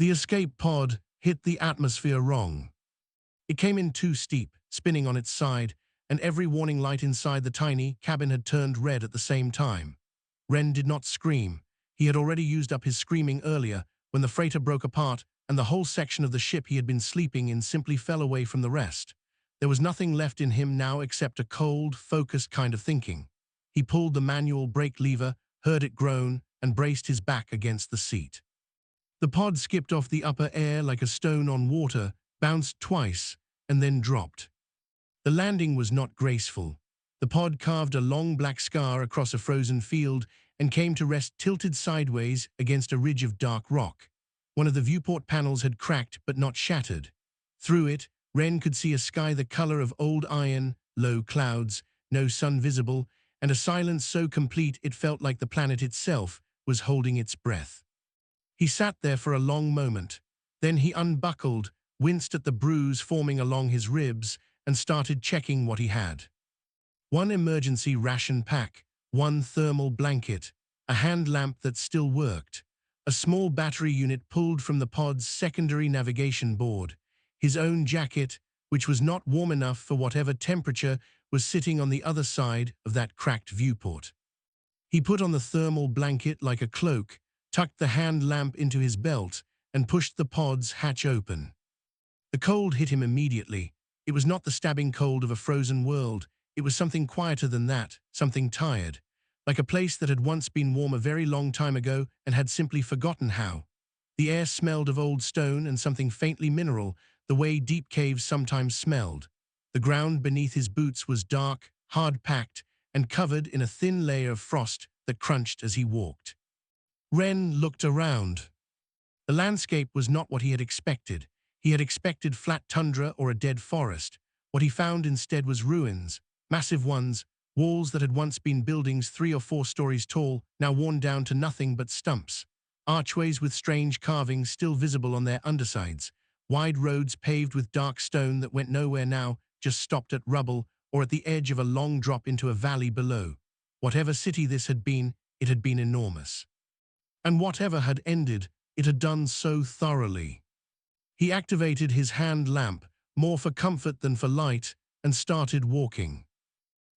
The escape pod hit the atmosphere wrong. It came in too steep, spinning on its side, and every warning light inside the tiny cabin had turned red at the same time. Ren did not scream. He had already used up his screaming earlier when the freighter broke apart and the whole section of the ship he had been sleeping in simply fell away from the rest. There was nothing left in him now except a cold, focused kind of thinking. He pulled the manual brake lever, heard it groan, and braced his back against the seat. The pod skipped off the upper air like a stone on water, bounced twice, and then dropped. The landing was not graceful. The pod carved a long black scar across a frozen field and came to rest tilted sideways against a ridge of dark rock. One of the viewport panels had cracked but not shattered. Through it, Ren could see a sky the color of old iron, low clouds, no sun visible, and a silence so complete it felt like the planet itself was holding its breath. He sat there for a long moment. Then he unbuckled, winced at the bruise forming along his ribs, and started checking what he had. One emergency ration pack, one thermal blanket, a hand lamp that still worked, a small battery unit pulled from the pod's secondary navigation board, his own jacket, which was not warm enough for whatever temperature was sitting on the other side of that cracked viewport. He put on the thermal blanket like a cloak, tucked the hand lamp into his belt, and pushed the pod's hatch open. The cold hit him immediately. It was not the stabbing cold of a frozen world. It was something quieter than that, something tired, like a place that had once been warm a very long time ago and had simply forgotten how. The air smelled of old stone and something faintly mineral, the way deep caves sometimes smelled. The ground beneath his boots was dark, hard-packed, and covered in a thin layer of frost that crunched as he walked. Ren looked around. The landscape was not what he had expected. He had expected flat tundra or a dead forest. What he found instead was ruins, massive ones, walls that had once been buildings 3 or 4 stories tall, now worn down to nothing but stumps. Archways with strange carvings still visible on their undersides. Wide roads paved with dark stone that went nowhere now, just stopped at rubble or at the edge of a long drop into a valley below. Whatever city this had been, it had been enormous. And whatever had ended, it had done so thoroughly. He activated his hand lamp, more for comfort than for light, and started walking.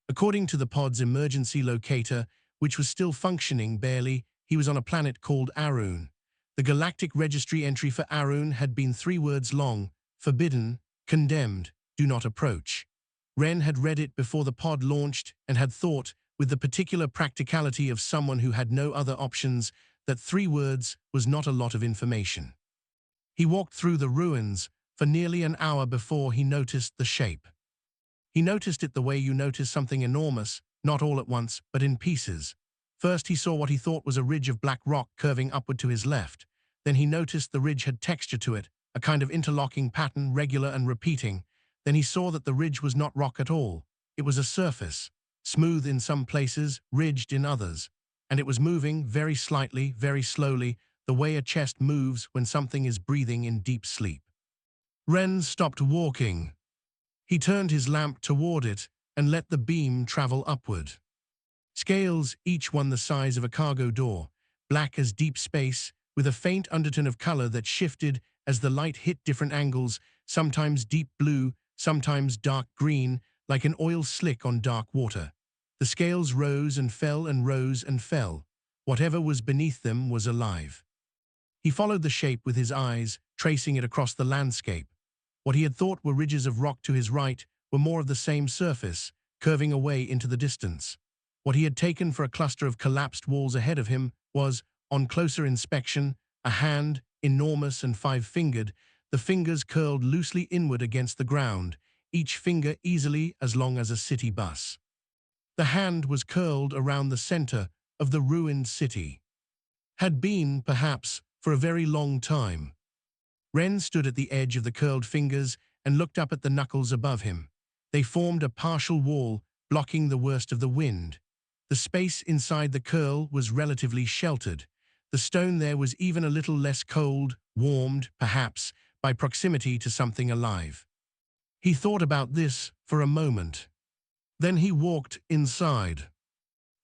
According to the pod's emergency locator, which was still functioning barely, he was on a planet called Arun. The galactic registry entry for Arun had been 3 words long: forbidden, condemned, do not approach. Ren had read it before the pod launched and had thought, with the particular practicality of someone who had no other options, that 3 words was not a lot of information. He walked through the ruins for nearly an hour before he noticed the shape. He noticed it the way you notice something enormous, not all at once, but in pieces. First he saw what he thought was a ridge of black rock curving upward to his left. Then he noticed the ridge had texture to it, a kind of interlocking pattern, regular and repeating. Then he saw that the ridge was not rock at all. It was a surface, smooth in some places, ridged in others. And it was moving very slightly, very slowly, the way a chest moves when something is breathing in deep sleep. Ren stopped walking. He turned his lamp toward it and let the beam travel upward. Scales, each one the size of a cargo door, black as deep space, with a faint undertone of color that shifted as the light hit different angles, sometimes deep blue, sometimes dark green, like an oil slick on dark water. The scales rose and fell and rose and fell. Whatever was beneath them was alive. He followed the shape with his eyes, tracing it across the landscape. What he had thought were ridges of rock to his right were more of the same surface, curving away into the distance. What he had taken for a cluster of collapsed walls ahead of him was, on closer inspection, a hand, enormous and 5-fingered, the fingers curled loosely inward against the ground, each finger easily as long as a city bus. The hand was curled around the center of the ruined city. Had been, perhaps, for a very long time. Ren stood at the edge of the curled fingers and looked up at the knuckles above him. They formed a partial wall, blocking the worst of the wind. The space inside the curl was relatively sheltered. The stone there was even a little less cold, warmed, perhaps, by proximity to something alive. He thought about this for a moment. Then he walked inside.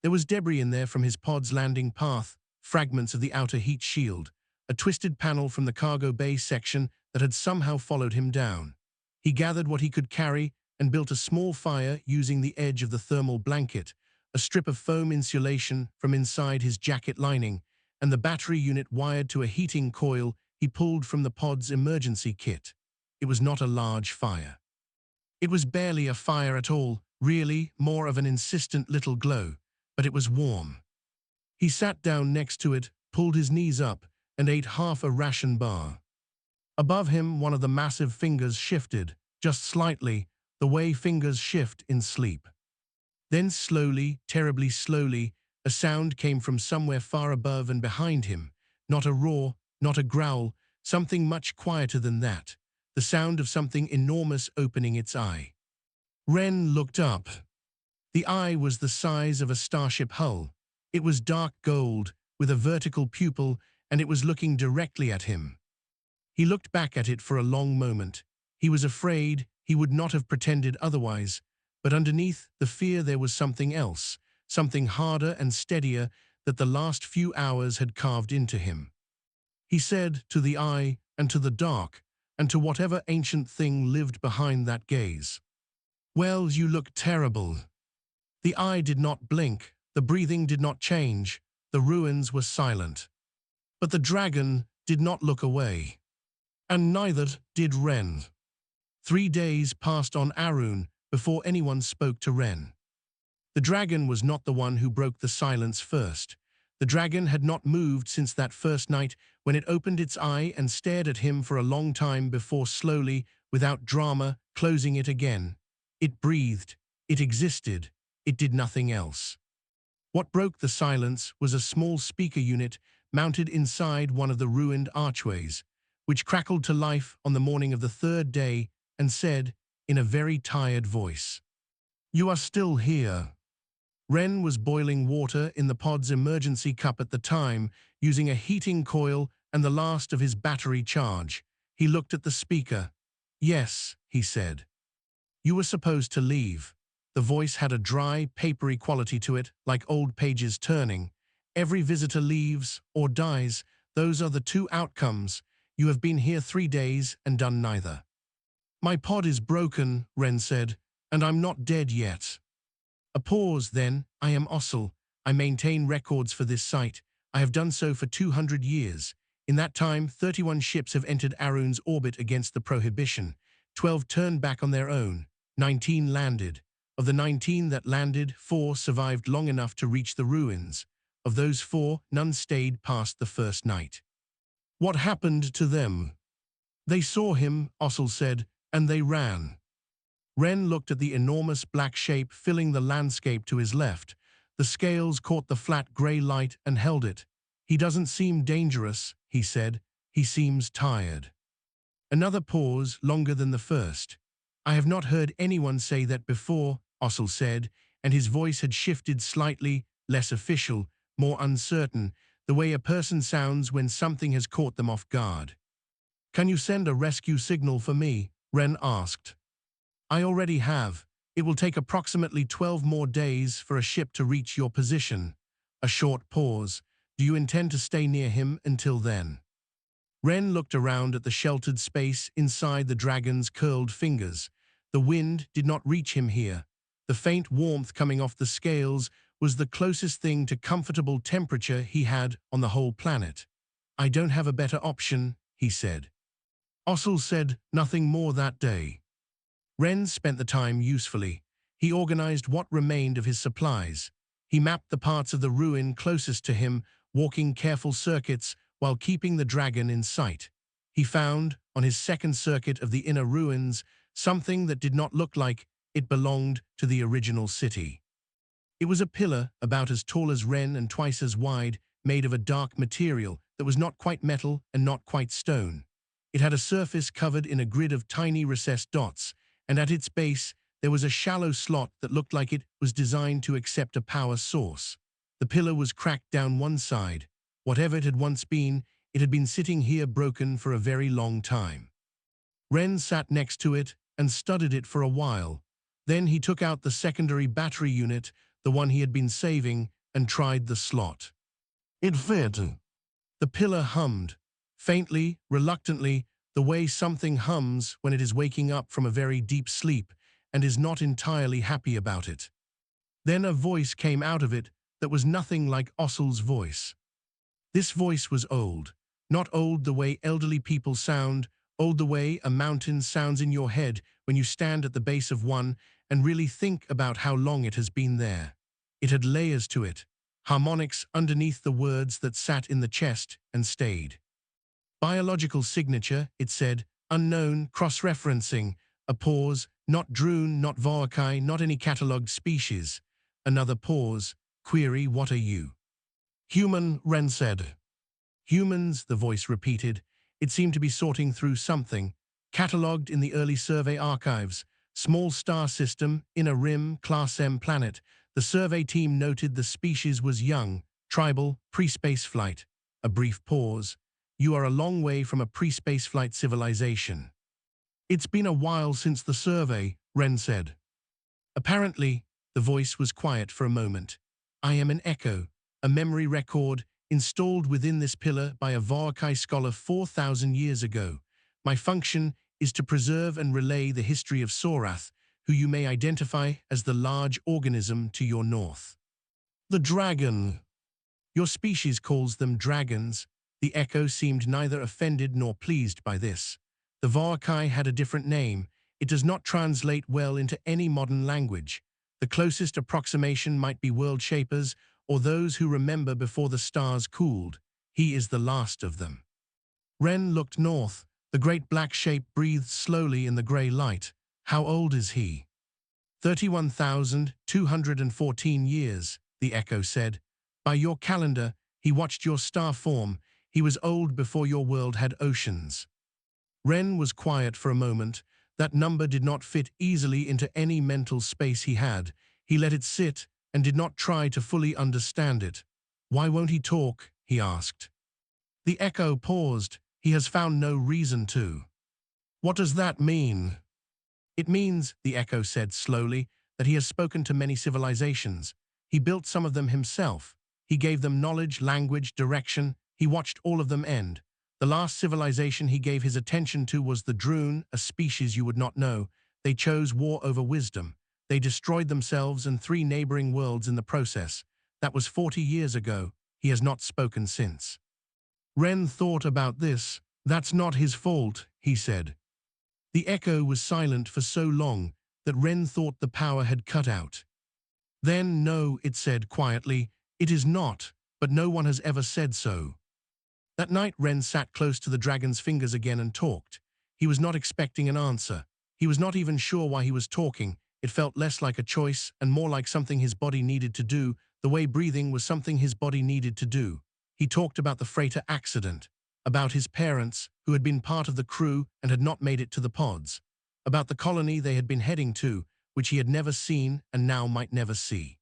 There was debris in there from his pod's landing path, fragments of the outer heat shield, a twisted panel from the cargo bay section that had somehow followed him down. He gathered what he could carry and built a small fire using the edge of the thermal blanket, a strip of foam insulation from inside his jacket lining, and the battery unit wired to a heating coil he pulled from the pod's emergency kit. It was not a large fire. It was barely a fire at all, really more of an insistent little glow, but it was warm. He sat down next to it, pulled his knees up, and ate half a ration bar. Above him, one of the massive fingers shifted, just slightly, the way fingers shift in sleep. Then slowly, terribly slowly, a sound came from somewhere far above and behind him. Not a roar, not a growl, something much quieter than that. The sound of something enormous opening its eye. Ren looked up. The eye was the size of a starship hull. It was dark gold, with a vertical pupil, and it was looking directly at him. He looked back at it for a long moment. He was afraid, he would not have pretended otherwise, but underneath the fear there was something else, something harder and steadier that the last few hours had carved into him. He said to the eye and to the dark, and to whatever ancient thing lived behind that gaze, "Well, you look terrible." The eye did not blink, the breathing did not change, the ruins were silent. But the dragon did not look away. And neither did Ren. 3 days passed on Arun before anyone spoke to Ren. The dragon was not the one who broke the silence first. The dragon had not moved since that first night when it opened its eye and stared at him for a long time before slowly, without drama, closing it again. It breathed. It existed. It did nothing else. What broke the silence was a small speaker unit mounted inside one of the ruined archways, which crackled to life on the morning of the 3rd day and said, in a very tired voice, "You are still here." Ren was boiling water in the pod's emergency cup at the time, using a heating coil and the last of his battery charge. He looked at the speaker. "Yes," he said. "You were supposed to leave." The voice had a dry, papery quality to it, like old pages turning. "Every visitor leaves or dies. Those are the 2 outcomes. You have been here 3 days and done neither." "My pod is broken," Ren said, "and I'm not dead yet." A pause, then. "I am Ossel. I maintain records for this site. I have done so for 200 years. In that time, 31 ships have entered Arun's orbit against the prohibition. 12 turned back on their own. 19 landed. Of the 19 that landed, 4 survived long enough to reach the ruins. Of those 4, none stayed past the first night." "What happened to them?" "They saw him," Ossel said, "and they ran." Ren looked at the enormous black shape filling the landscape to his left. The scales caught the flat grey light and held it. "He doesn't seem dangerous," he said. "He seems tired." Another pause, longer than the first. "I have not heard anyone say that before," Ossel said, and his voice had shifted slightly, less official, more uncertain, the way a person sounds when something has caught them off guard. "Can you send a rescue signal for me?" Ren asked. "I already have. It will take approximately 12 more days for a ship to reach your position." A short pause. "Do you intend to stay near him until then?" Ren looked around at the sheltered space inside the dragon's curled fingers. The wind did not reach him here. The faint warmth coming off the scales was the closest thing to comfortable temperature he had on the whole planet. "I don't have a better option," he said. Ossel said nothing more that day. Ren spent the time usefully. He organized what remained of his supplies. He mapped the parts of the ruin closest to him, walking careful circuits while keeping the dragon in sight. He found, on his second circuit of the inner ruins, something that did not look like it belonged to the original city. It was a pillar about as tall as Ren and twice as wide, made of a dark material that was not quite metal and not quite stone. It had a surface covered in a grid of tiny recessed dots, and at its base there was a shallow slot that looked like it was designed to accept a power source. The pillar was cracked down one side. Whatever it had once been, it had been sitting here broken for a very long time. Ren sat next to it and studied it for a while. Then he took out the secondary battery unit, the one he had been saving, and tried the slot. It fit. The pillar hummed. Faintly, reluctantly, the way something hums when it is waking up from a very deep sleep and is not entirely happy about it. Then a voice came out of it that was nothing like Ossel's voice. This voice was old, not old the way elderly people sound, old the way a mountain sounds in your head when you stand at the base of one and really think about how long it has been there. It had layers to it, harmonics underneath the words that sat in the chest and stayed. Biological signature, it said, unknown, cross-referencing, a pause, not Drune, not Vorkai, not any catalogued species. Another pause, query, what are you? Human, Ren said. Humans, the voice repeated. It seemed to be sorting through something. Catalogued in the early survey archives. Small star system, inner rim, Class M planet. The survey team noted the species was young, tribal, pre-space flight. A brief pause. You are a long way from a pre-space flight civilization. It's been a while since the survey, Ren said. Apparently, the voice was quiet for a moment. I am an echo, a memory record, installed within this pillar by a Vorkai scholar 4,000 years ago. My function is to preserve and relay the history of Sorath, who you may identify as the large organism to your north. The dragon. Your species calls them dragons. The echo seemed neither offended nor pleased by this. The Vorkai had a different name. It does not translate well into any modern language. The closest approximation might be world shapers or those who remember before the stars cooled. He is the last of them. Ren looked north. The great black shape breathed slowly in the grey light. How old is he? 31,214 years, the echo said. By your calendar, he watched your star form. He was old before your world had oceans. Ren was quiet for a moment. That number did not fit easily into any mental space he had. He let it sit and did not try to fully understand it. Why won't he talk? He asked. The echo paused. He has found no reason to. What does that mean? It means, the echo said slowly, that he has spoken to many civilizations. He built some of them himself. He gave them knowledge, language, direction. He watched all of them end. The last civilization he gave his attention to was the Drune, a species you would not know. They chose war over wisdom. They destroyed themselves and 3 neighboring worlds in the process. That was 40 years ago. He has not spoken since. Ren thought about this. That's not his fault, he said. The echo was silent for so long that Ren thought the power had cut out. Then, no, it said quietly, it is not, but no one has ever said so. That night, Ren sat close to the dragon's fingers again and talked. He was not expecting an answer. He was not even sure why he was talking. It felt less like a choice and more like something his body needed to do, the way breathing was something his body needed to do. He talked about the freighter accident, about his parents, who had been part of the crew and had not made it to the pods, about the colony they had been heading to, which he had never seen and now might never see.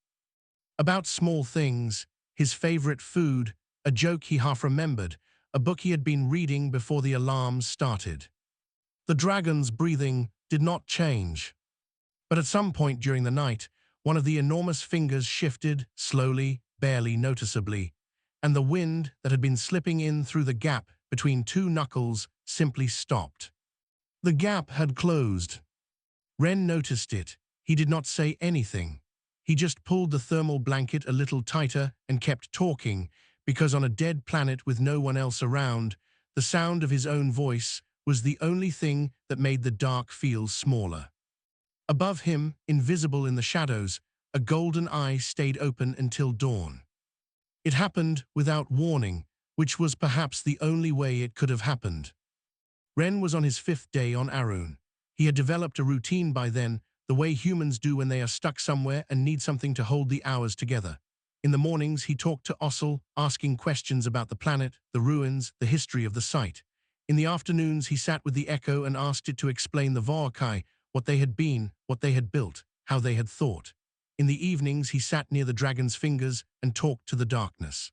About small things, his favorite food, a joke he half remembered, a book he had been reading before the alarms started. The dragon's breathing did not change. But at some point during the night, one of the enormous fingers shifted, slowly, barely noticeably, and the wind that had been slipping in through the gap between 2 knuckles simply stopped. The gap had closed. Ren noticed it. He did not say anything. He just pulled the thermal blanket a little tighter and kept talking, because on a dead planet with no one else around, the sound of his own voice was the only thing that made the dark feel smaller. Above him, invisible in the shadows, a golden eye stayed open until dawn. It happened without warning, which was perhaps the only way it could have happened. Ren was on his 5th day on Arun. He had developed a routine by then, the way humans do when they are stuck somewhere and need something to hold the hours together. In the mornings, he talked to Ossel, asking questions about the planet, the ruins, the history of the site. In the afternoons, he sat with the echo and asked it to explain the Vorkai, what they had been, what they had built, how they had thought. In the evenings, he sat near the dragon's fingers and talked to the darkness.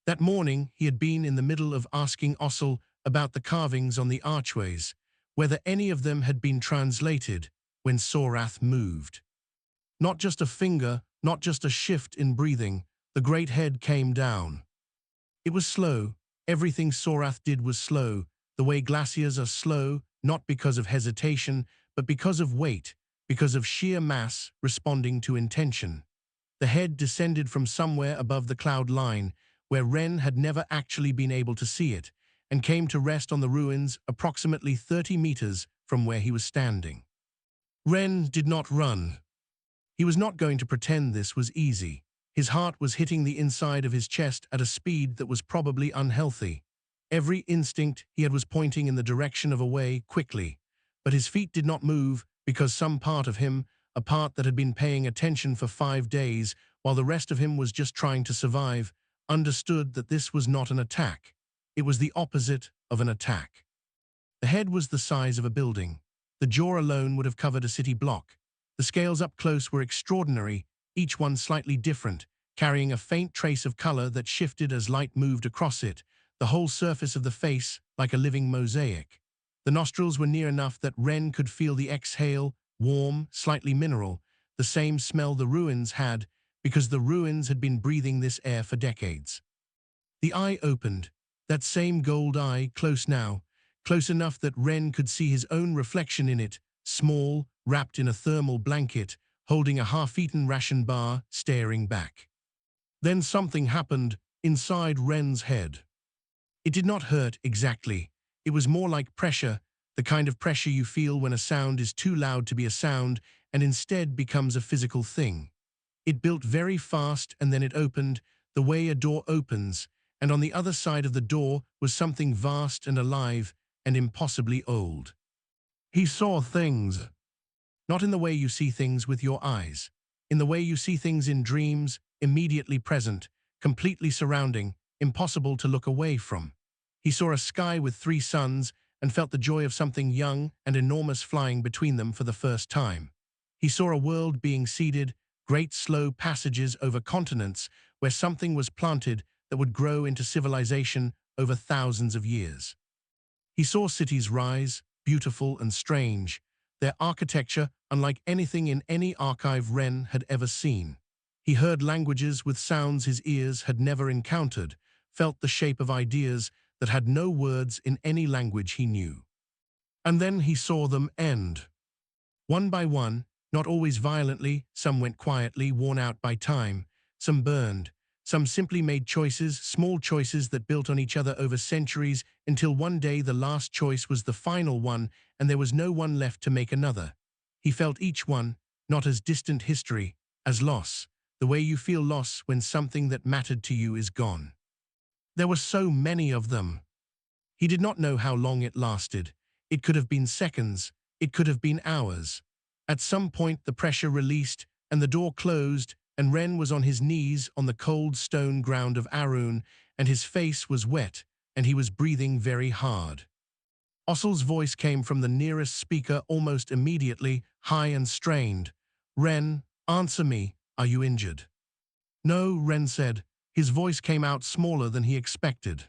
That morning, he had been in the middle of asking Ossel about the carvings on the archways, whether any of them had been translated, when Sorath moved. Not just a finger, not just a shift in breathing, the great head came down. It was slow, Everything Sorath did was slow, the way glaciers are slow, not because of hesitation, but because of weight, because of sheer mass responding to intention. The head descended from somewhere above the cloud line, where Ren had never actually been able to see it, and came to rest on the ruins approximately 30 meters from where he was standing. Ren did not run. He was not going to pretend this was easy. His heart was hitting the inside of his chest at a speed that was probably unhealthy. Every instinct he had was pointing in the direction of away quickly, but his feet did not move because some part of him, a part that had been paying attention for 5 days while the rest of him was just trying to survive, understood that this was not an attack. It was the opposite of an attack. The head was the size of a building. The jaw alone would have covered a city block. The scales up close were extraordinary, each one slightly different, carrying a faint trace of color that shifted as light moved across it, the whole surface of the face like a living mosaic. The nostrils were near enough that Ren could feel the exhale, warm, slightly mineral, the same smell the ruins had, because the ruins had been breathing this air for decades. The eye opened, that same gold eye, close now, close enough that Ren could see his own reflection in it, small, wrapped in a thermal blanket, holding a half-eaten ration bar, staring back. Then something happened inside Ren's head. It did not hurt exactly. It was more like pressure, the kind of pressure you feel when a sound is too loud to be a sound and instead becomes a physical thing. It built very fast and then it opened, the way a door opens, and on the other side of the door was something vast and alive and impossibly old. He saw things. Not in the way you see things with your eyes. In the way you see things in dreams, immediately present, completely surrounding, impossible to look away from. He saw a sky with 3 suns and felt the joy of something young and enormous flying between them for the first time. He saw a world being seeded, great slow passages over continents where something was planted that would grow into civilization over thousands of years. He saw cities rise, beautiful and strange, their architecture unlike anything in any archive Ren had ever seen. He heard languages with sounds his ears had never encountered, felt the shape of ideas that had no words in any language he knew. And then he saw them end. One by one, not always violently, some went quietly, worn out by time, some burned, some simply made choices, small choices that built on each other over centuries until one day the last choice was the final one and there was no one left to make another. He felt each one, not as distant history, as loss, the way you feel loss when something that mattered to you is gone. There were so many of them. He did not know how long it lasted. It could have been seconds. It could have been hours. At some point the pressure released and the door closed and Ren was on his knees on the cold stone ground of Arun and his face was wet and he was breathing very hard. Ossel's voice came from the nearest speaker almost immediately, high and strained. "Ren, answer me. Are you injured?" "No," Ren said. His voice came out smaller than he expected.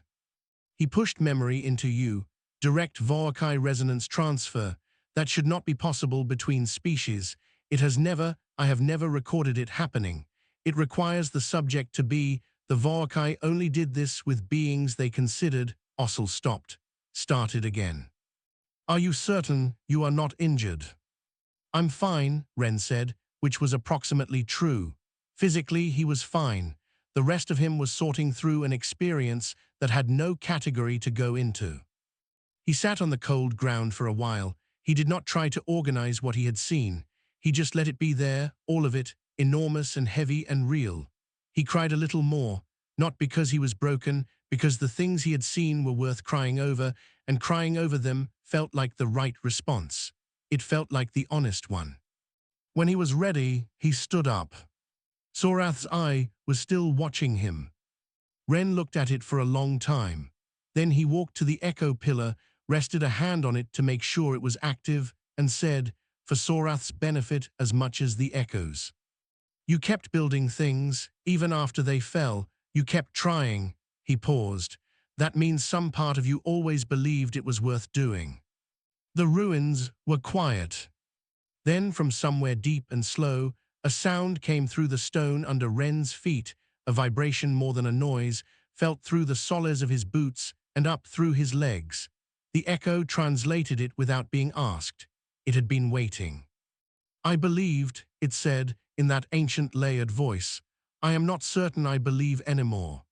"He pushed memory into you. Direct Voakai resonance transfer. That should not be possible between species. I have never recorded it happening. It requires the subject to be. The Voakai only did this with beings they considered." Ossel stopped. Started again. "Are you certain you are not injured?" "I'm fine," Ren said, which was approximately true. Physically, he was fine. The rest of him was sorting through an experience that had no category to go into. He sat on the cold ground for a while. He did not try to organize what he had seen. He just let it be there, all of it, enormous and heavy and real. He cried a little more, not because he was broken, because the things he had seen were worth crying over, and crying over them felt like the right response. It felt like the honest one. When he was ready, he stood up. Sorath's eye was still watching him. Ren looked at it for a long time. Then he walked to the echo pillar, rested a hand on it to make sure it was active, and said, for Sorath's benefit as much as the echoes, "You kept building things, even after they fell. You kept trying." He paused. "That means some part of you always believed it was worth doing." The ruins were quiet. Then from somewhere deep and slow, a sound came through the stone under Ren's feet, a vibration more than a noise, felt through the soles of his boots and up through his legs. The echo translated it without being asked. It had been waiting. "I believed," it said, in that ancient layered voice. "I am not certain I believe anymore."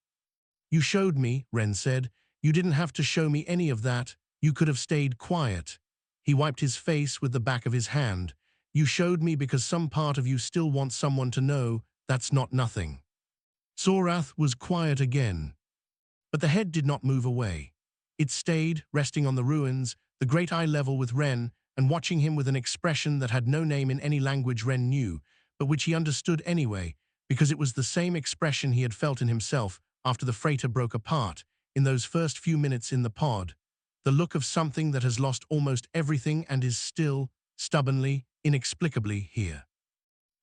"You showed me," Ren said. "You didn't have to show me any of that. You could have stayed quiet." He wiped his face with the back of his hand. "You showed me because some part of you still wants someone to know that's not nothing." Sorath was quiet again. But the head did not move away. It stayed, resting on the ruins, the great eye level with Ren, and watching him with an expression that had no name in any language Ren knew, but which he understood anyway, because it was the same expression he had felt in himself after the freighter broke apart, in those first few minutes in the pod. The look of something that has lost almost everything and is still, stubbornly, inexplicably here.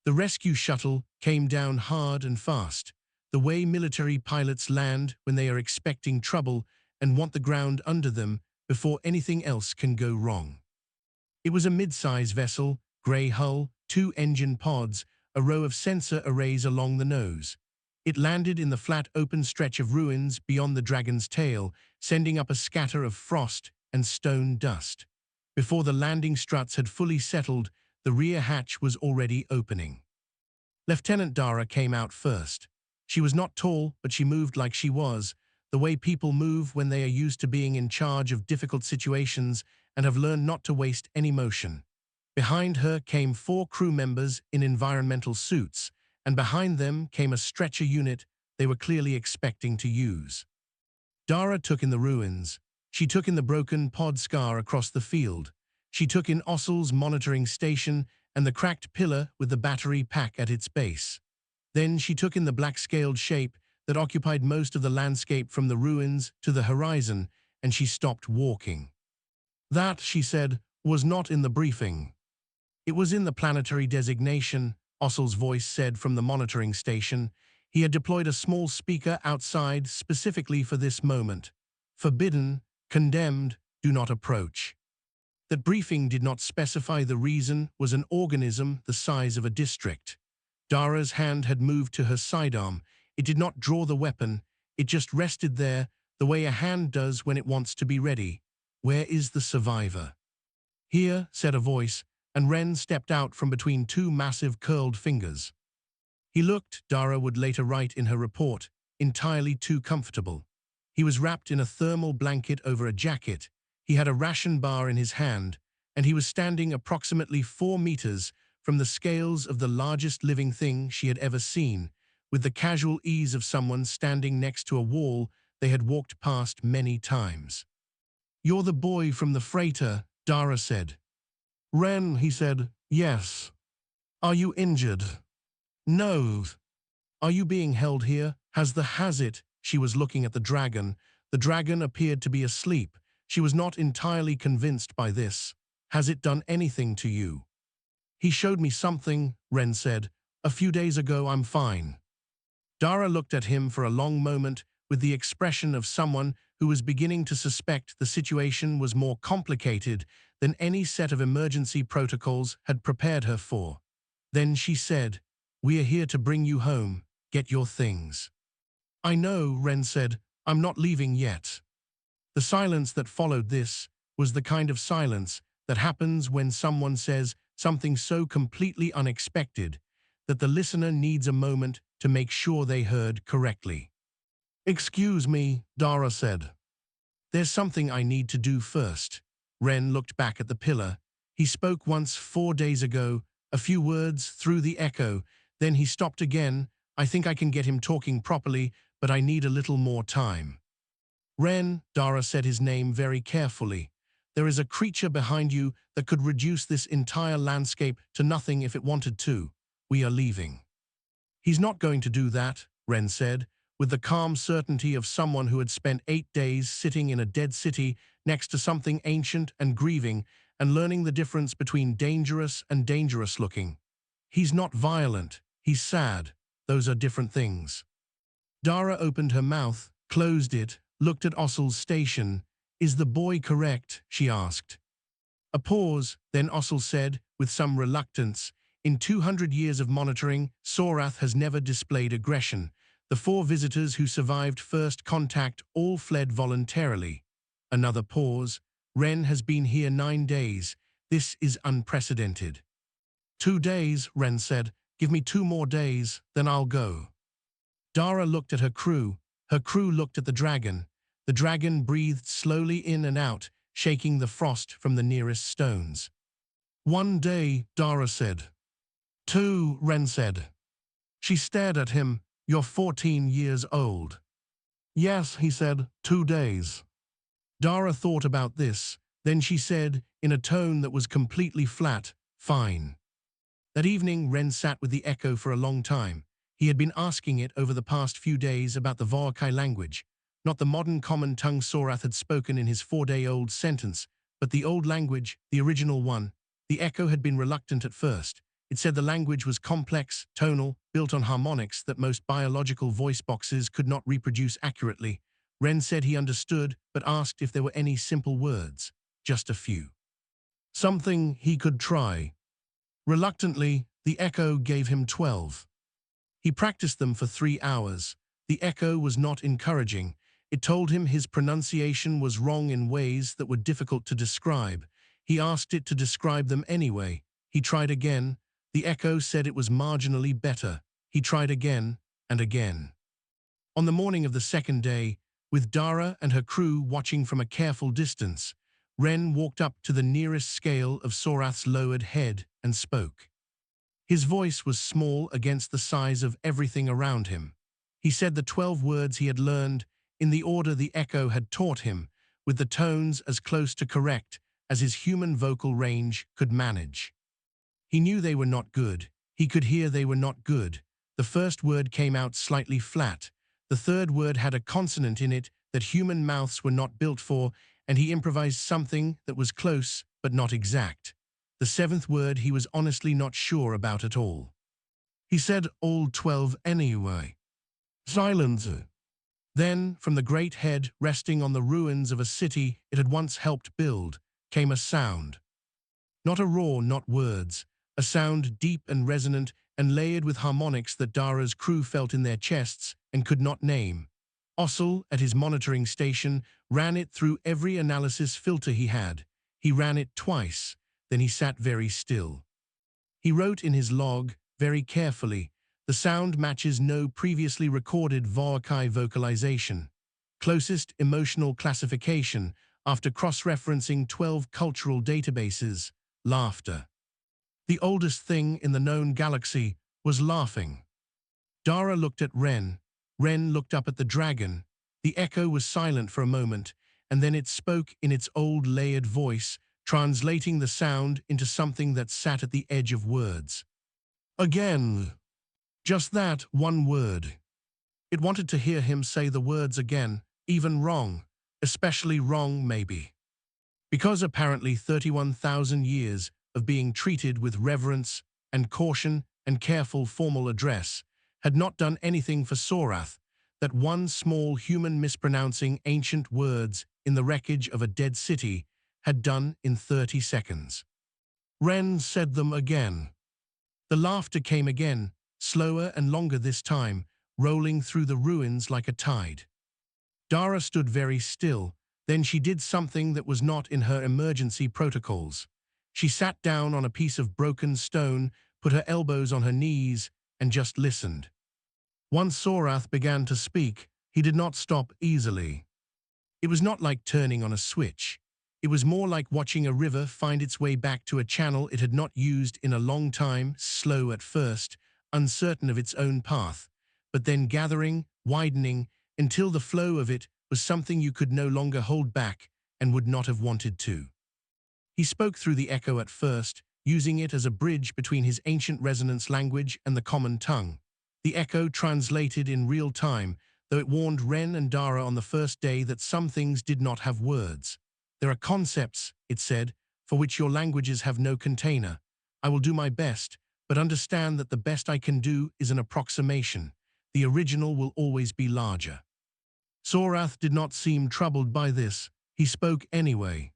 The rescue shuttle came down hard and fast, the way military pilots land when they are expecting trouble and want the ground under them before anything else can go wrong. It was a mid-size vessel, grey hull, 2 engine pods, a row of sensor arrays along the nose. It landed in the flat open stretch of ruins beyond the dragon's tail, sending up a scatter of frost and stone dust. Before the landing struts had fully settled, the rear hatch was already opening. Lieutenant Dara came out first. She was not tall, but she moved like she was, the way people move when they are used to being in charge of difficult situations and have learned not to waste any motion. Behind her came 4 crew members in environmental suits, and behind them came a stretcher unit they were clearly expecting to use. Dara took in the ruins. She took in the broken pod scar across the field. She took in Ossel's monitoring station and the cracked pillar with the battery pack at its base. Then she took in the black-scaled shape that occupied most of the landscape from the ruins to the horizon, and she stopped walking. "That," she said, "was not in the briefing." "It was in the planetary designation," Ossel's voice said from the monitoring station. He had deployed a small speaker outside specifically for this moment. "Forbidden, condemned, do not approach." That briefing did not specify the reason was an organism the size of a district. Dara's hand had moved to her sidearm. It did not draw the weapon. It just rested there, the way a hand does when it wants to be ready. "Where is the survivor?" "Here," said a voice, and Ren stepped out from between 2 massive curled fingers. He looked, Dara would later write in her report, entirely too comfortable. He was wrapped in a thermal blanket over a jacket. He had a ration bar in his hand, and he was standing approximately 4 meters from the scales of the largest living thing she had ever seen, with the casual ease of someone standing next to a wall they had walked past many times. "You're the boy from the freighter," Dara said. "Ren," he said, "yes." "Are you injured?" "No." "Are you being held here? Has it?" She was looking at the dragon. The dragon appeared to be asleep. She was not entirely convinced by this. "Has it done anything to you?" "He showed me something," Ren said. "A few days ago. I'm fine." Dara looked at him for a long moment with the expression of someone who was beginning to suspect the situation was more complicated than any set of emergency protocols had prepared her for. Then she said, "We are here to bring you home. Get your things." "I know," Ren said. "I'm not leaving yet." The silence that followed this was the kind of silence that happens when someone says something so completely unexpected that the listener needs a moment to make sure they heard correctly. "Excuse me," Dara said. "There's something I need to do first." Ren looked back at the pillar. He spoke once 4 days ago, a few words through the echo, then he stopped again. "I think I can get him talking properly, but I need a little more time." "Ren," Dara said his name very carefully. "There is a creature behind you that could reduce this entire landscape to nothing if it wanted to. We are leaving." "He's not going to do that," Ren said, with the calm certainty of someone who had spent 8 days sitting in a dead city next to something ancient and grieving and learning the difference between dangerous and dangerous looking. "He's not violent. He's sad. Those are different things." Dara opened her mouth, closed it, looked at Ossel's station. "Is the boy correct?" she asked. A pause, then Ossel said, with some reluctance, "In 200 years of monitoring, Sorath has never displayed aggression. The 4 visitors who survived first contact all fled voluntarily. Another pause. Ren has been here 9 days. This is unprecedented. 2 days, Ren said. Give me 2 more days, then I'll go. Dara looked at her crew. Her crew looked at the dragon. The dragon breathed slowly in and out, shaking the frost from the nearest stones. 1 day, Dara said. 2, Ren said. She stared at him. You're 14 years old. Yes, he said, 2 days. Dara thought about this. Then she said, in a tone that was completely flat, fine. That evening, Ren sat with the echo for a long time. He had been asking it over the past few days about the Vorkai language, not the modern common tongue Sorath had spoken in his 4-day-old sentence, but the old language, the original one. The echo had been reluctant at first. It said the language was complex, tonal, built on harmonics that most biological voice boxes could not reproduce accurately. Ren said he understood, but asked if there were any simple words. Just a few. Something he could try. Reluctantly, the echo gave him 12. He practiced them for 3 hours. The echo was not encouraging. It told him his pronunciation was wrong in ways that were difficult to describe. He asked it to describe them anyway. He tried again. The echo said it was marginally better. He tried again and again. On the morning of the 2nd day, with Dara and her crew watching from a careful distance, Ren walked up to the nearest scale of Sorath's lowered head and spoke. His voice was small against the size of everything around him. He said the 12 words he had learned in the order the echo had taught him, with the tones as close to correct as his human vocal range could manage. He knew they were not good. He could hear they were not good. The first word came out slightly flat. The 3rd word had a consonant in it that human mouths were not built for, and he improvised something that was close but not exact. The 7th word he was honestly not sure about at all. He said all 12 anyway. Silence. Then, from the great head resting on the ruins of a city it had once helped build, came a sound. Not a roar, not words. A sound deep and resonant and layered with harmonics that Dara's crew felt in their chests and could not name. Ossel, at his monitoring station, ran it through every analysis filter he had. He ran it twice, then he sat very still. He wrote in his log, very carefully, the sound matches no previously recorded Vorkai vocalization. Closest emotional classification, after cross-referencing 12 cultural databases, laughter. The oldest thing in the known galaxy was laughing. Dara looked at Ren. Ren looked up at the dragon. The echo was silent for a moment, and then it spoke in its old layered voice, translating the sound into something that sat at the edge of words. Again. Just that one word. It wanted to hear him say the words again, even wrong, especially wrong maybe. Because apparently 31,000 years of being treated with reverence and caution and careful formal address had not done anything for Sorath, that one small human mispronouncing ancient words in the wreckage of a dead city had done in 30 seconds. Ren said them again. The laughter came again, slower and longer this time, rolling through the ruins like a tide. Dara stood very still. Then she did something that was not in her emergency protocols. She sat down on a piece of broken stone, put her elbows on her knees, and just listened. Once Sorath began to speak, he did not stop easily. It was not like turning on a switch. It was more like watching a river find its way back to a channel it had not used in a long time, slow at first, uncertain of its own path, but then gathering, widening, until the flow of it was something you could no longer hold back and would not have wanted to. He spoke through the echo at first, using it as a bridge between his ancient resonance language and the common tongue. The echo translated in real time, though it warned Ren and Dara on the first day that some things did not have words. There are concepts, it said, for which your languages have no container. I will do my best, but understand that the best I can do is an approximation. The original will always be larger. Sorath did not seem troubled by this. He spoke anyway.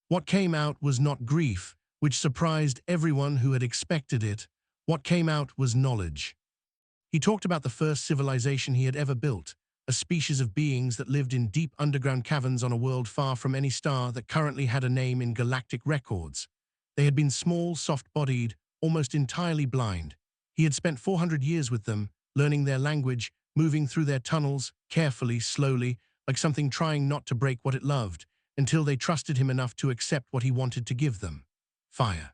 What came out was not grief, which surprised everyone who had expected it. What came out was knowledge. He talked about the first civilization he had ever built, a species of beings that lived in deep underground caverns on a world far from any star that currently had a name in galactic records. They had been small, soft-bodied, almost entirely blind. He had spent 400 years with them, learning their language, moving through their tunnels, carefully, slowly, like something trying not to break what it loved, until they trusted him enough to accept what he wanted to give them: fire.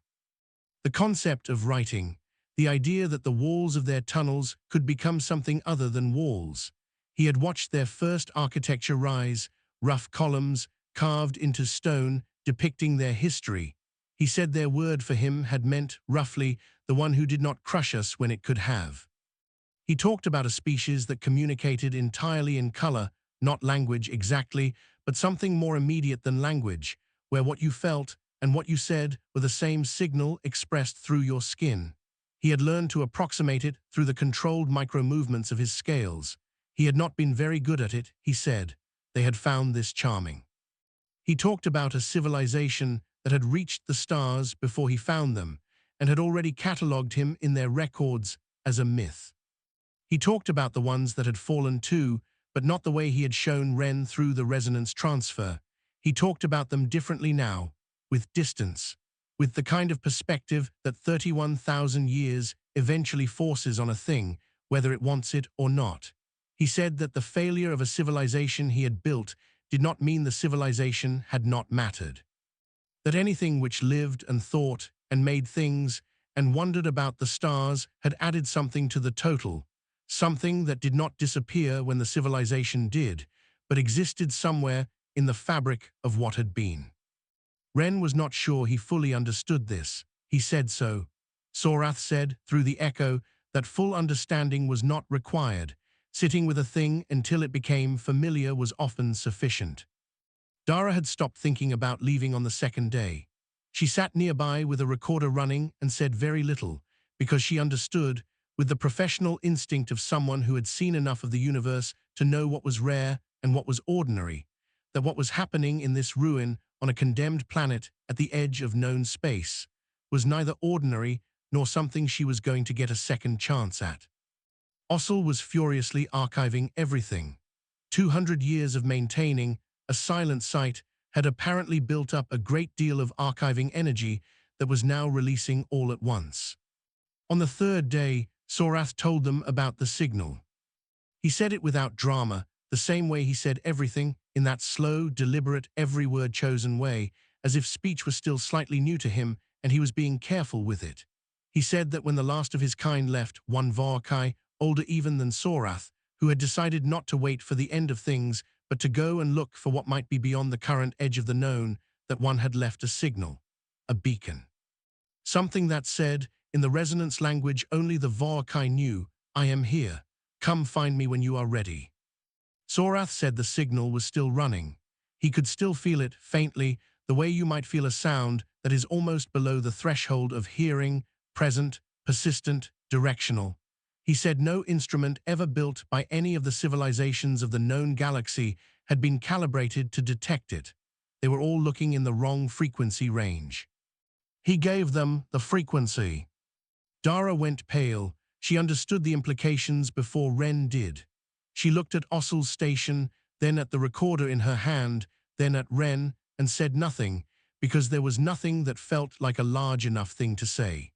The concept of writing, the idea that the walls of their tunnels could become something other than walls. He had watched their first architecture rise, rough columns carved into stone depicting their history. He said their word for him had meant, roughly, the one who did not crush us when it could have. He talked about a species that communicated entirely in color, not language exactly, but something more immediate than language, where what you felt and what you said were the same signal expressed through your skin. He had learned to approximate it through the controlled micro-movements of his scales. He had not been very good at it, he said. They had found this charming. He talked about a civilization that had reached the stars before he found them, and had already catalogued him in their records as a myth. He talked about the ones that had fallen too, but not the way he had shown Ren through the resonance transfer. He talked about them differently now, with distance, with the kind of perspective that 31,000 years eventually forces on a thing, whether it wants it or not. He said that the failure of a civilization he had built did not mean the civilization had not mattered. That anything which lived and thought and made things and wondered about the stars had added something to the total, something that did not disappear when the civilization did, but existed somewhere in the fabric of what had been. Ren was not sure he fully understood this. He said so. Sorath said, through the echo, that full understanding was not required. Sitting with a thing until it became familiar was often sufficient. Dara had stopped thinking about leaving on the second day. She sat nearby with a recorder running and said very little, because she understood, with the professional instinct of someone who had seen enough of the universe to know what was rare and what was ordinary, that what was happening in this ruin on a condemned planet at the edge of known space was neither ordinary nor something she was going to get a second chance at. Ossel was furiously archiving everything. 200 years of maintaining a silent site had apparently built up a great deal of archiving energy that was now releasing all at once. On the third day, Sorath told them about the signal. He said it without drama, the same way he said everything, in that slow, deliberate, every word chosen way, as if speech was still slightly new to him and he was being careful with it. He said that when the last of his kind left, one Varkai, older even than Sorath, who had decided not to wait for the end of things, but to go and look for what might be beyond the current edge of the known, that one had left a signal, a beacon. Something that said, in the resonance language only the Varkai knew, "I am here. Come find me when you are ready." Sorath said the signal was still running. He could still feel it, faintly, the way you might feel a sound that is almost below the threshold of hearing, present, persistent, directional. He said no instrument ever built by any of the civilizations of the known galaxy had been calibrated to detect it. They were all looking in the wrong frequency range. He gave them the frequency. Dara went pale. She understood the implications before Ren did. She looked at Ossel's station, then at the recorder in her hand, then at Ren, and said nothing, because there was nothing that felt like a large enough thing to say.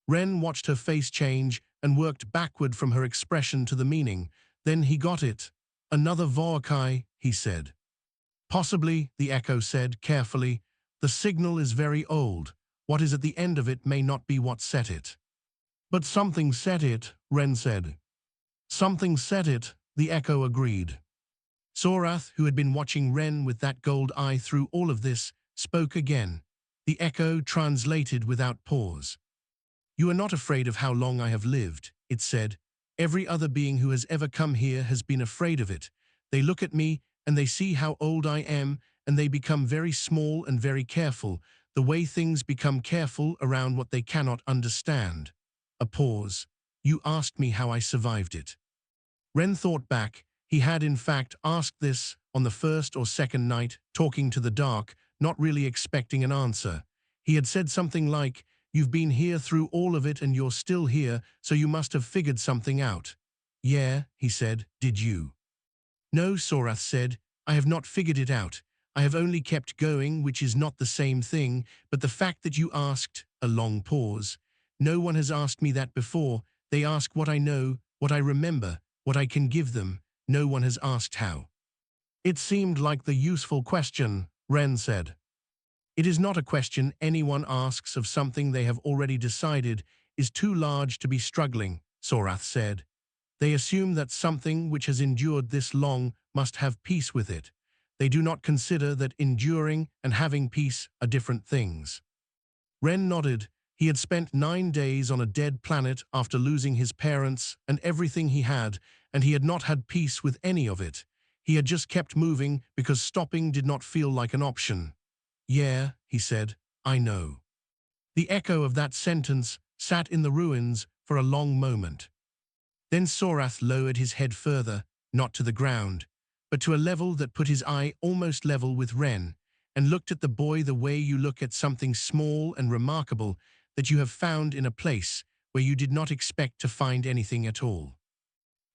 Ren watched her face change and worked backward from her expression to the meaning. Then he got it. "Another Vorkai," he said. "Possibly," the echo said, carefully. "The signal is very old. What is at the end of it may not be what set it." "But something set it," Ren said. "Something set it," the echo agreed. Sorath, who had been watching Ren with that gold eye through all of this, spoke again. The echo translated without pause. "You are not afraid of how long I have lived," it said. "Every other being who has ever come here has been afraid of it. They look at me and they see how old I am and they become very small and very careful, the way things become careful around what they cannot understand." A pause. "You asked me how I survived it." Ren thought back. He had in fact asked this on the first or second night, talking to the dark, not really expecting an answer. He had said something like, You've been here through all of it and you're still here, so you must have figured something out. Yeah, he said, did you? No, Sorath said, I have not figured it out. I have only kept going, which is not the same thing, but the fact that you asked, a long pause. No one has asked me that before. They ask what I know, what I remember, what I can give them. No one has asked how. It seemed like the useful question, Ren said. It is not a question anyone asks of something they have already decided is too large to be struggling, Sorath said. They assume that something which has endured this long must have peace with it. They do not consider that enduring and having peace are different things. Ren nodded. He had spent 9 days on a dead planet after losing his parents and everything he had, and he had not had peace with any of it. He had just kept moving because stopping did not feel like an option. Yeah, he said, I know. The echo of that sentence sat in the ruins for a long moment. Then Sorath lowered his head further, not to the ground, but to a level that put his eye almost level with Ren, and looked at the boy the way you look at something small and remarkable that you have found in a place where you did not expect to find anything at all.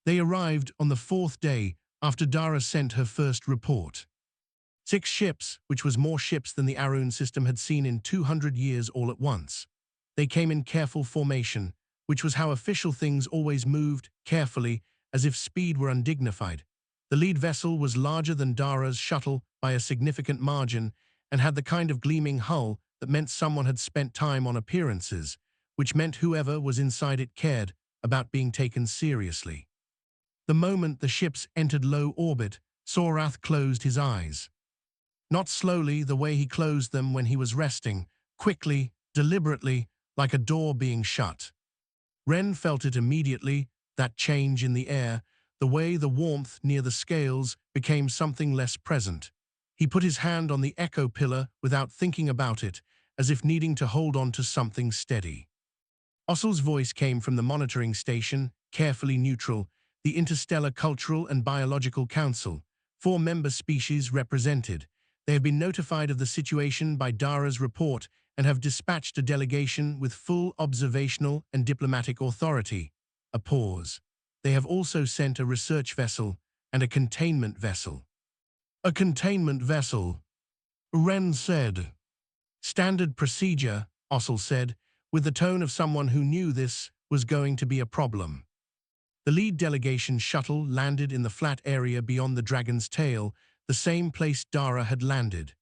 They arrived on the 4th day after Dara sent her first report. 6 ships, which was more ships than the Arun system had seen in 200 years all at once. They came in careful formation, which was how official things always moved, carefully, as if speed were undignified. The lead vessel was larger than Dara's shuttle by a significant margin and had the kind of gleaming hull that meant someone had spent time on appearances, which meant whoever was inside it cared about being taken seriously. The moment the ships entered low orbit, Sorath closed his eyes. Not slowly, the way he closed them when he was resting, quickly, deliberately, like a door being shut. Ren felt it immediately, that change in the air, the way the warmth near the scales became something less present. He put his hand on the echo pillar without thinking about it, as if needing to hold on to something steady. Ossel's voice came from the monitoring station, carefully neutral, the Interstellar Cultural and Biological Council, 4 member species represented. They have been notified of the situation by Dara's report and have dispatched a delegation with full observational and diplomatic authority. A pause. They have also sent a research vessel and a containment vessel. A containment vessel, Ren said. Standard procedure, Ossel said, with the tone of someone who knew this was going to be a problem. The lead delegation shuttle landed in the flat area beyond the dragon's tail, the same place Dara had landed.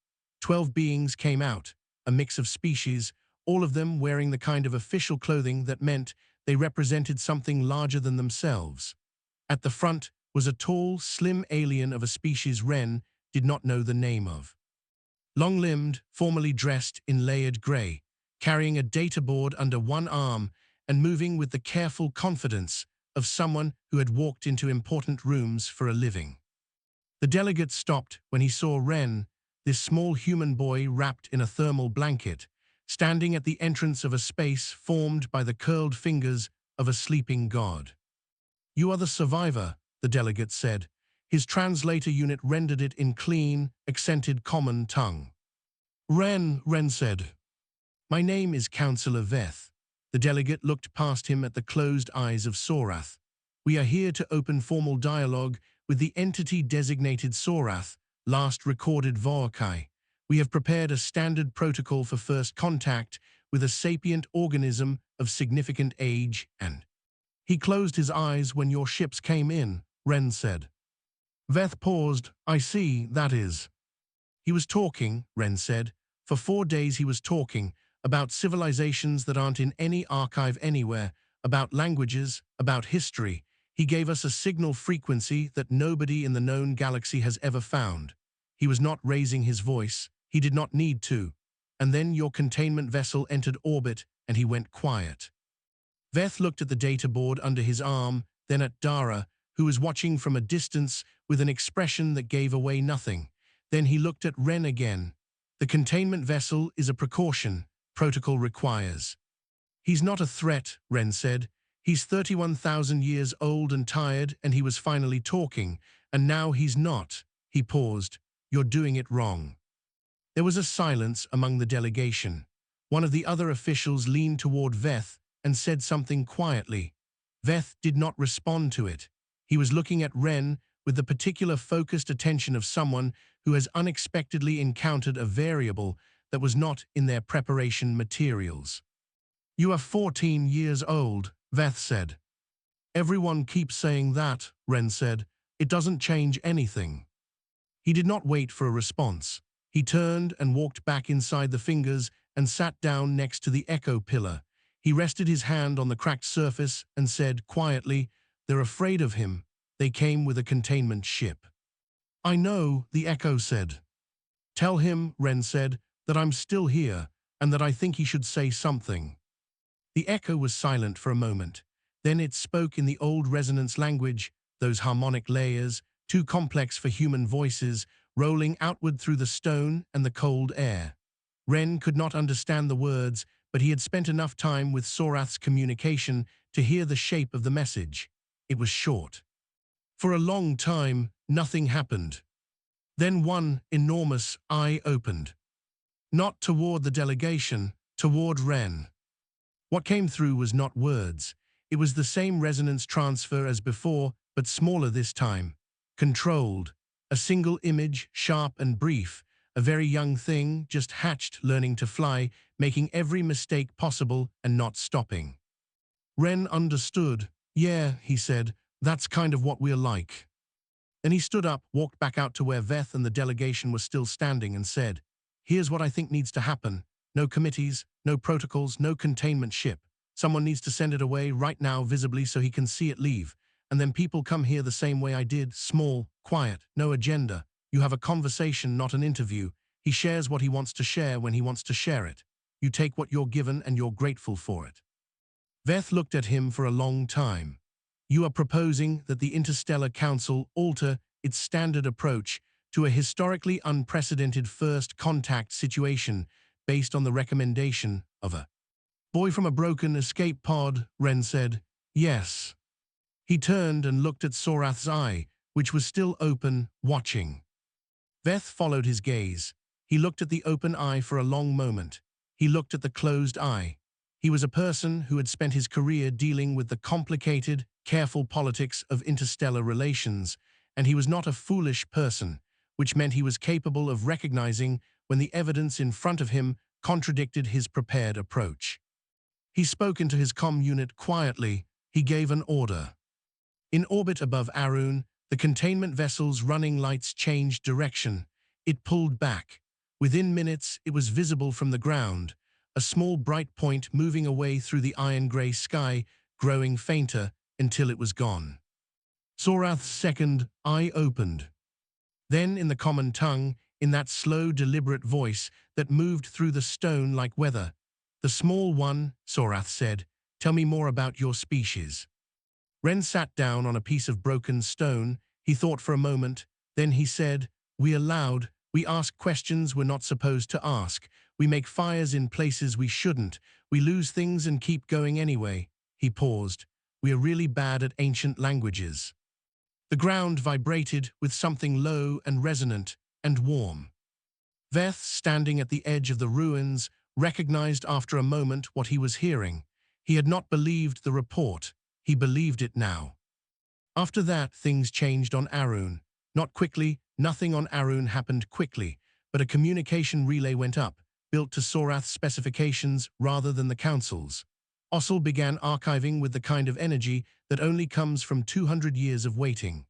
12 beings came out, a mix of species, all of them wearing the kind of official clothing that meant they represented something larger than themselves. At the front was a tall, slim alien of a species Ren did not know the name of. Long-limbed, formally dressed in layered grey, carrying a data board under one arm and moving with the careful confidence of someone who had walked into important rooms for a living. The delegate stopped when he saw Ren, this small human boy wrapped in a thermal blanket, standing at the entrance of a space formed by the curled fingers of a sleeping god. You are the survivor, the delegate said. His translator unit rendered it in clean, accented common tongue. Ren said. My name is Councillor Veth. The delegate looked past him at the closed eyes of Sorath. We are here to open formal dialogue with the entity designated Sorath, last recorded Voakai. We have prepared a standard protocol for first contact with a sapient organism of significant age and... He closed his eyes when your ships came in, Ren said. Veth paused. I see, that is. He was talking, Ren said. For 4 days he was talking about civilizations that aren't in any archive anywhere, about languages, about history. He gave us a signal frequency that nobody in the known galaxy has ever found. He was not raising his voice. He did not need to. And then your containment vessel entered orbit and he went quiet. Veth looked at the data board under his arm, then at Dara, who was watching from a distance with an expression that gave away nothing. Then he looked at Ren again. The containment vessel is a precaution. Protocol requires. He's not a threat, Ren said. He's 31,000 years old and tired, and he was finally talking, and now he's not. He paused. You're doing it wrong. There was a silence among the delegation. One of the other officials leaned toward Veth and said something quietly. Veth did not respond to it. He was looking at Ren with the particular focused attention of someone who has unexpectedly encountered a variable that was not in their preparation materials. "You are 14 years old," Veth said. "Everyone keeps saying that," Ren said. "It doesn't change anything." He did not wait for a response. He turned and walked back inside the fingers and sat down next to the echo pillar. He rested his hand on the cracked surface and said quietly, "They're afraid of him. They came with a containment ship." "I know," the echo said. "Tell him," Ren said, "that I'm still here and that I think he should say something." The echo was silent for a moment. Then it spoke in the old resonance language, those harmonic layers, too complex for human voices, rolling outward through the stone and the cold air. Ren could not understand the words, but he had spent enough time with Sorath's communication to hear the shape of the message. It was short. For a long time, nothing happened. Then one enormous eye opened. Not toward the delegation, toward Ren. What came through was not words. It was the same resonance transfer as before, but smaller this time. Controlled. A single image, sharp and brief. A very young thing, just hatched, learning to fly, making every mistake possible and not stopping. Ren understood. "Yeah," he said, "that's kind of what we're like." Then he stood up, walked back out to where Veth and the delegation were still standing and said, "Here's what I think needs to happen. No committees, no protocols, no containment ship. Someone needs to send it away right now visibly so he can see it leave. And then people come here the same way I did, small, quiet, no agenda. You have a conversation, not an interview. He shares what he wants to share when he wants to share it. You take what you're given and you're grateful for it." Veth looked at him for a long time. "You are proposing that the Interstellar Council alter its standard approach to a historically unprecedented first contact situation based on the recommendation of a boy from a broken escape pod," Ren said. "Yes." He turned and looked at Sorath's eye, which was still open, watching. Veth followed his gaze. He looked at the open eye for a long moment. He looked at the closed eye. He was a person who had spent his career dealing with the complicated, careful politics of interstellar relations, and he was not a foolish person, which meant he was capable of recognizing when the evidence in front of him contradicted his prepared approach. He spoke into his comm unit quietly. He gave an order. In orbit above Arun, the containment vessel's running lights changed direction. It pulled back. Within minutes, it was visible from the ground, a small bright point moving away through the iron-gray sky, growing fainter until it was gone. Sorath's second eye opened. Then, in the common tongue, in that slow, deliberate voice that moved through the stone like weather, "The small one," Sorath said, "tell me more about your species." Ren sat down on a piece of broken stone. He thought for a moment. Then he said, "We are loud. We ask questions we're not supposed to ask. We make fires in places we shouldn't. We lose things and keep going anyway." He paused. "We are really bad at ancient languages." The ground vibrated with something low and resonant and warm. Veth, standing at the edge of the ruins, recognized after a moment what he was hearing. He had not believed the report. He believed it now. After that, things changed on Arun. Not quickly, nothing on Arun happened quickly, but a communication relay went up, built to Sorath's specifications rather than the Council's. Ossel began archiving with the kind of energy that only comes from 200 years of waiting.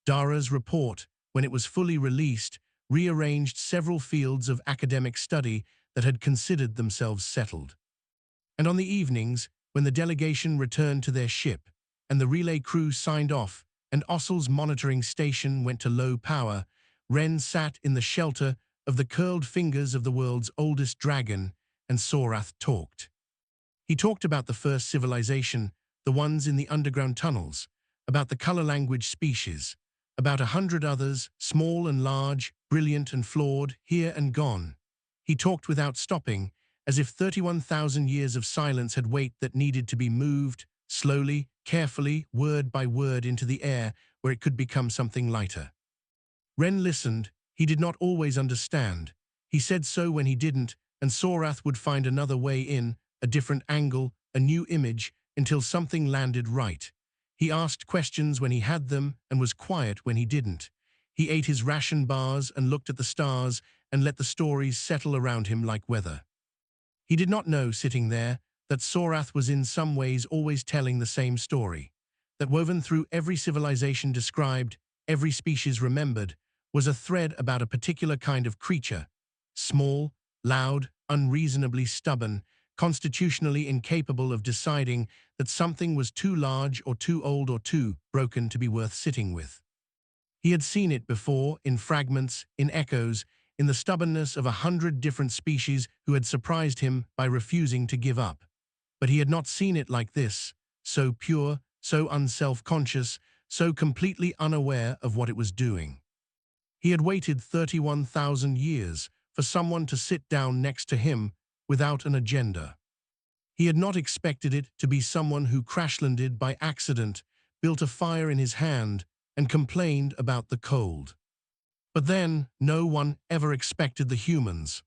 Dara's report, when it was fully released, rearranged several fields of academic study that had considered themselves settled. And on the evenings, when the delegation returned to their ship, and the relay crew signed off, and Ossel's monitoring station went to low power, Ren sat in the shelter of the curled fingers of the world's oldest dragon, and Sorath talked. He talked about the first civilization, the ones in the underground tunnels, about the color language species, about 100 others, small and large, brilliant and flawed, here and gone. He talked without stopping, as if 31,000 years of silence had weight that needed to be moved, slowly, carefully, word by word into the air where it could become something lighter. Ren listened. He did not always understand. He said so when he didn't, and Sorath would find another way in, a different angle, a new image, until something landed right. He asked questions when he had them and was quiet when he didn't. He ate his ration bars and looked at the stars and let the stories settle around him like weather. He did not know, sitting there, that Sorath was in some ways always telling the same story, that woven through every civilization described, every species remembered, was a thread about a particular kind of creature, small, loud, unreasonably stubborn, constitutionally incapable of deciding that something was too large or too old or too broken to be worth sitting with. He had seen it before, in fragments, in echoes, in the stubbornness of 100 different species who had surprised him by refusing to give up. But he had not seen it like this, so pure, so unself-conscious, so completely unaware of what it was doing. He had waited 31,000 years for someone to sit down next to him without an agenda. He had not expected it to be someone who crash-landed by accident, built a fire in his hand, and complained about the cold. But then, no one ever expected the humans.